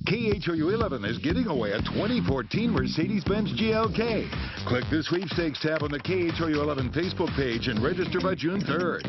KHOU 11 is giving away a 2014 Mercedes-Benz GLK. Click the sweepstakes tab on the KHOU 11 Facebook page and register by June 3rd.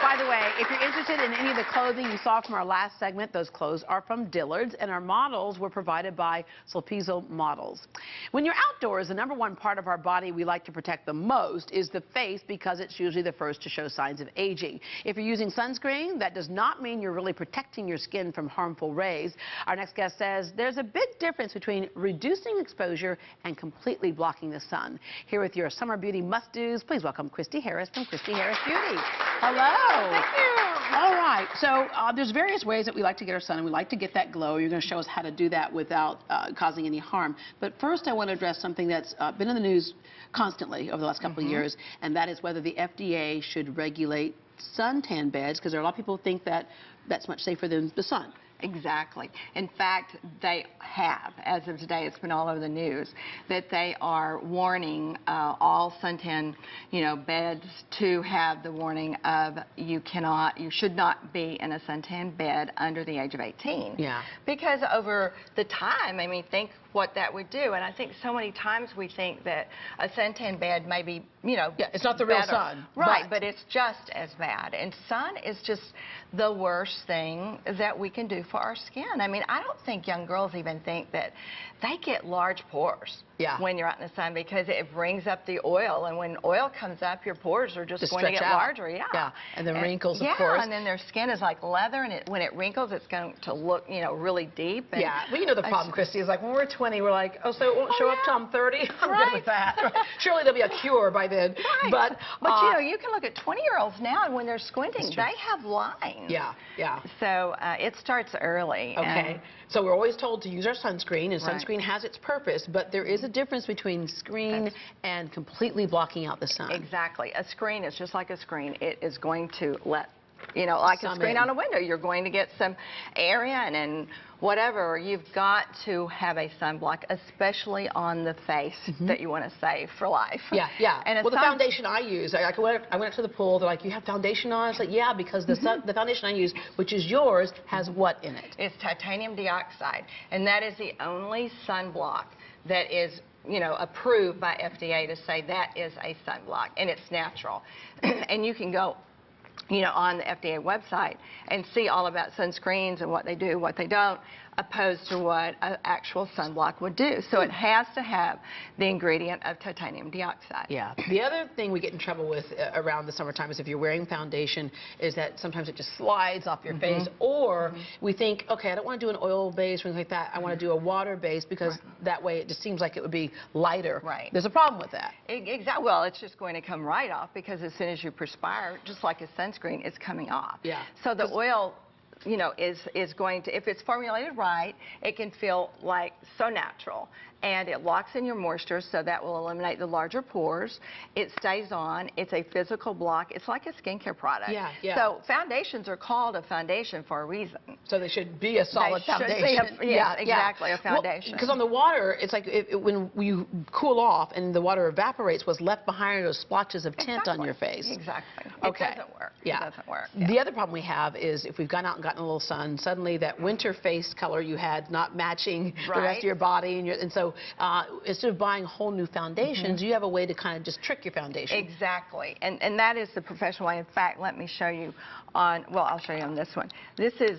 By the way, if you're interested in any of the clothing you saw from our last segment, those clothes are from Dillard's, and our models were provided by Sulpizo Models. When you're outdoors, the #1 part of our body we like to protect the most is the face, because it's usually the first to show signs of aging. If you're using sunscreen, that does not mean you're really protecting your skin from harmful rays. Our next guest says there's a big difference between reducing exposure and completely blocking the sun. Here with your summer beauty must-dos, please welcome Christy Harris from Christy Harris Beauty. Hello. Thank you. All right. So there's various ways that we like to get our sun, and we like to get that glow. You're going to show us how to do that without causing any harm. But first, I want to address something that's been in the news constantly over the last couple of years, and that is whether the FDA should regulate suntan beds, because there are a lot of people who think that that's much safer than the sun. Exactly. In fact, they have, as of today, it's been all over the news, that they are warning all suntan, beds to have the warning of you should not be in a suntan bed under the age of 18. Yeah. Because over the time, think what that would do. And I think so many times we think that a suntan bed may be, yeah, it's not the real better. sun. Right, but it's just as bad. And sun is just the worst thing that we can do for our skin. I don't think young girls even think that they get large pores when you're out in the sun, because it brings up the oil. And when oil comes up, your pores are just going to get larger. Yeah. And the wrinkles, of course. Yeah, and then their skin is like leather, and when it wrinkles, it's going to look, really deep. And well, the problem, Christy, is like when we're 20, we're like, oh, so it won't show up till I'm 30? I'm good with that. Surely there'll be a cure by then. Right. But you can look at 20-year-olds now, and when they're squinting, they have lines. Yeah. So it starts early. Okay. So we're always told to use our sunscreen, and sunscreen has its purpose, but there is a difference between screen and completely blocking out the sun. Exactly. A screen is just like a screen. It is going to let, like a screen on a window, you're going to get some air in and whatever. You've got to have a sunblock, especially on the face that you want to save for life. Yeah. And the foundation I use, I went up to the pool, they're like, you have foundation on? I was like, yeah, because the foundation I use, which is yours, has what in it? It's titanium dioxide, and that is the only sunblock that is approved by FDA to say that is a sunblock, and it's natural. And you can go on the FDA website and see all about sunscreens and what they do, what they don't, opposed to what an actual sunblock would do. So it has to have the ingredient of titanium dioxide. Yeah. The other thing we get in trouble with around the summertime is if you're wearing foundation, is that sometimes it just slides off your face, or we think, okay, I don't want to do an oil base or anything like that. I want to do a water base, because that way it just seems like it would be lighter. Right. There's a problem with that. Exactly. Well, it's just going to come right off, because as soon as you perspire, just like a sunscreen, it's coming off. Yeah. So the oil is going to, if it's formulated right, it can feel like so natural. And it locks in your moisture, so that will eliminate the larger pores. It stays on. It's a physical block. It's like a skincare product. Yeah. So foundations are called a foundation for a reason. So they should be a solid foundation. Exactly, a foundation. Because on the water, it's like when you cool off and the water evaporates, what's left behind are those splotches of tint on your face. Exactly. Okay. It doesn't work. Yeah. It doesn't work. The other problem we have is if we've gone out and gotten a little sun, suddenly that winter face color you had not matching the rest of your body, and so instead of buying whole new foundations, you have a way to kind of just trick your foundation. Exactly, and that is the professional way. In fact, let me show you on, well, I'll show you on this one. This is,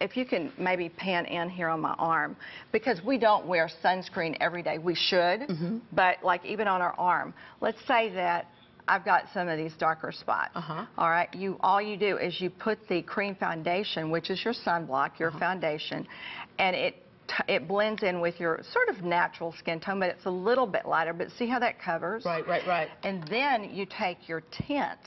if you can maybe pan in here on my arm, because we don't wear sunscreen every day. We should, but like even on our arm, let's say that I've got some of these darker spots. All right, all you do is you put the cream foundation, which is your sunblock, your foundation, and it blends in with your sort of natural skin tone, but it's a little bit lighter. But see how that covers? Right. And then you take your tint,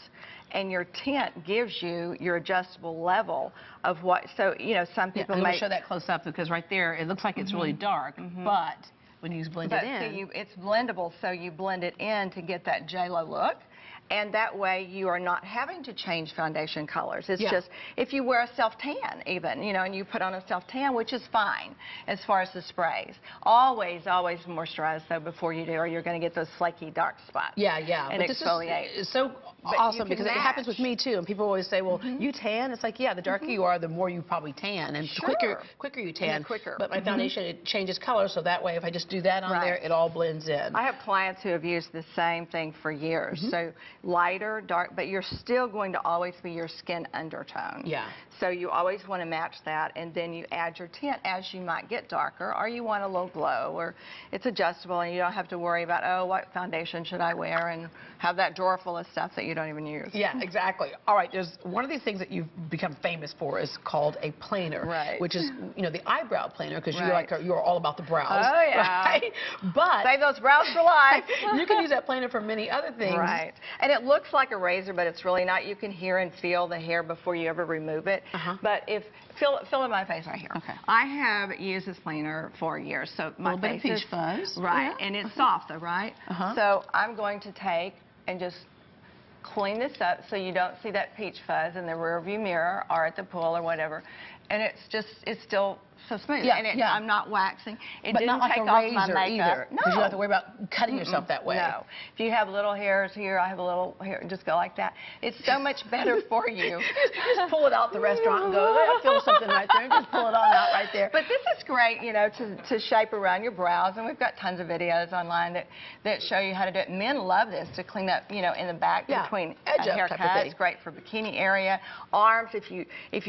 and your tint gives you your adjustable level of what. So some people I'm may going to show that close up, because right there it looks like it's really dark, but when you blend it in, it's blendable, so you blend it in to get that J-Lo look. And that way you are not having to change foundation colors. It's Yeah. just, if you wear a self-tan even, you know, and you put on a self-tan, which is fine as far as the sprays. Always moisturize though before you do, or you're going to get those flaky dark spots. Yeah, yeah. And but this exfoliate. is so But you awesome can because it happens with match. me too. And people always say, well, you tan? It's like, yeah, the darker you are, the more you probably tan. And Sure. the quicker you tan. And the quicker. But my foundation, it changes color, so that way if I just do that on Right. there, it all blends in. I have clients who have used the same thing for years. So lighter, dark, but you're still going to always be your skin undertone. Yeah. So you always want to match that, and then you add your tint as you might get darker, or you want a little glow, or it's adjustable, and you don't have to worry about, oh, what foundation should I wear, and have that drawer full of stuff that you don't even use. Yeah, exactly. All right, there's one of these things that you've become famous for is called a planer, Right. which is, you know, the eyebrow planer, because Right. you're all about the brows. Oh, yeah. Right? But Save those brows for life. you can use that planer for many other things. Right. And it looks like a razor, but it's really not. You can hear and feel the hair before you ever remove it. But if fill in my face right here. Okay. I have used this planer for years, so my Little bit of face peach fuzz. right, Yeah. and it's soft though, right? So I'm going to take and just clean this up so you don't see that peach fuzz in the rear view mirror or at the pool or whatever. And it's still so smooth. Yeah, and yeah. I'm not waxing. It But didn't not like take a off razor my makeup. either, because you don't have to worry about cutting yourself that way. No. If you have little hairs here, I have a little hair, just go like that. It's so much better for you. Just pull it out the restaurant and go, I feel something right there, and just pull it on out right there. But this is great, you know, to shape around your brows, and we've got tons of videos online that show you how to do it. Men love this to clean up, you know, in the back between edge a up type of haircut. thing. It's great for bikini area. Arms, if you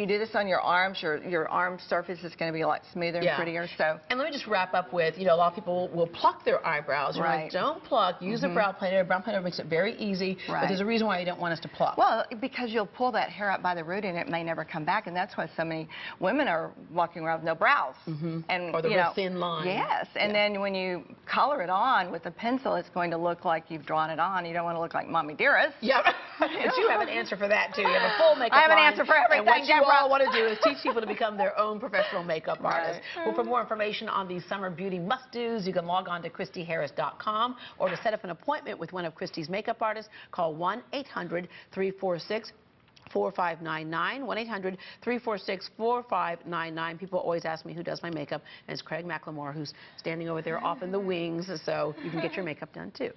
do this on your arms, your arm surface is going to be a lot smoother and prettier. So. And let me just wrap up with, you know, a lot of people will pluck their eyebrows. You're Right. like, don't pluck. Use a brow planer. Brow planer makes it very easy. Right. But there's a reason why you don't want us to pluck. Well, because you'll pull that hair up by the root and it may never come back, and that's why so many women are walking around with no brows. And Or the you real know, thin line. Yes, and then when you color it on with a pencil, it's going to look like you've drawn it on. You don't want to look like Mommy Dearest. Yeah, but you have an answer for that too. You have a full makeup I have an line, answer for everything, And what you Deborah. all want to do is teach people to become their own professional makeup artists. Right. Well, for more information on these summer beauty must-dos, you can log on to ChristyHarris.com, or to set up an appointment with one of Christy's makeup artists, call 1-800-346 4599, 1-800-346-4599. People always ask me who does my makeup, and it's Craig McLemore, who's standing over there off in the wings, so you can get your makeup done too.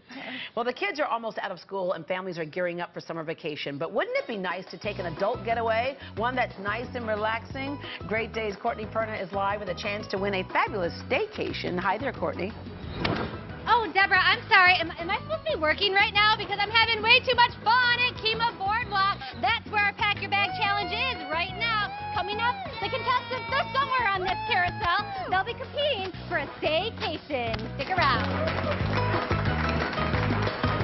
Well, the kids are almost out of school and families are gearing up for summer vacation, but wouldn't it be nice to take an adult getaway, one that's nice and relaxing? Great Days Courtney Perna is live with a chance to win a fabulous staycation. Hi there, Courtney. Oh, Deborah, I'm sorry. Am I supposed to be working right now? Because I'm having way too much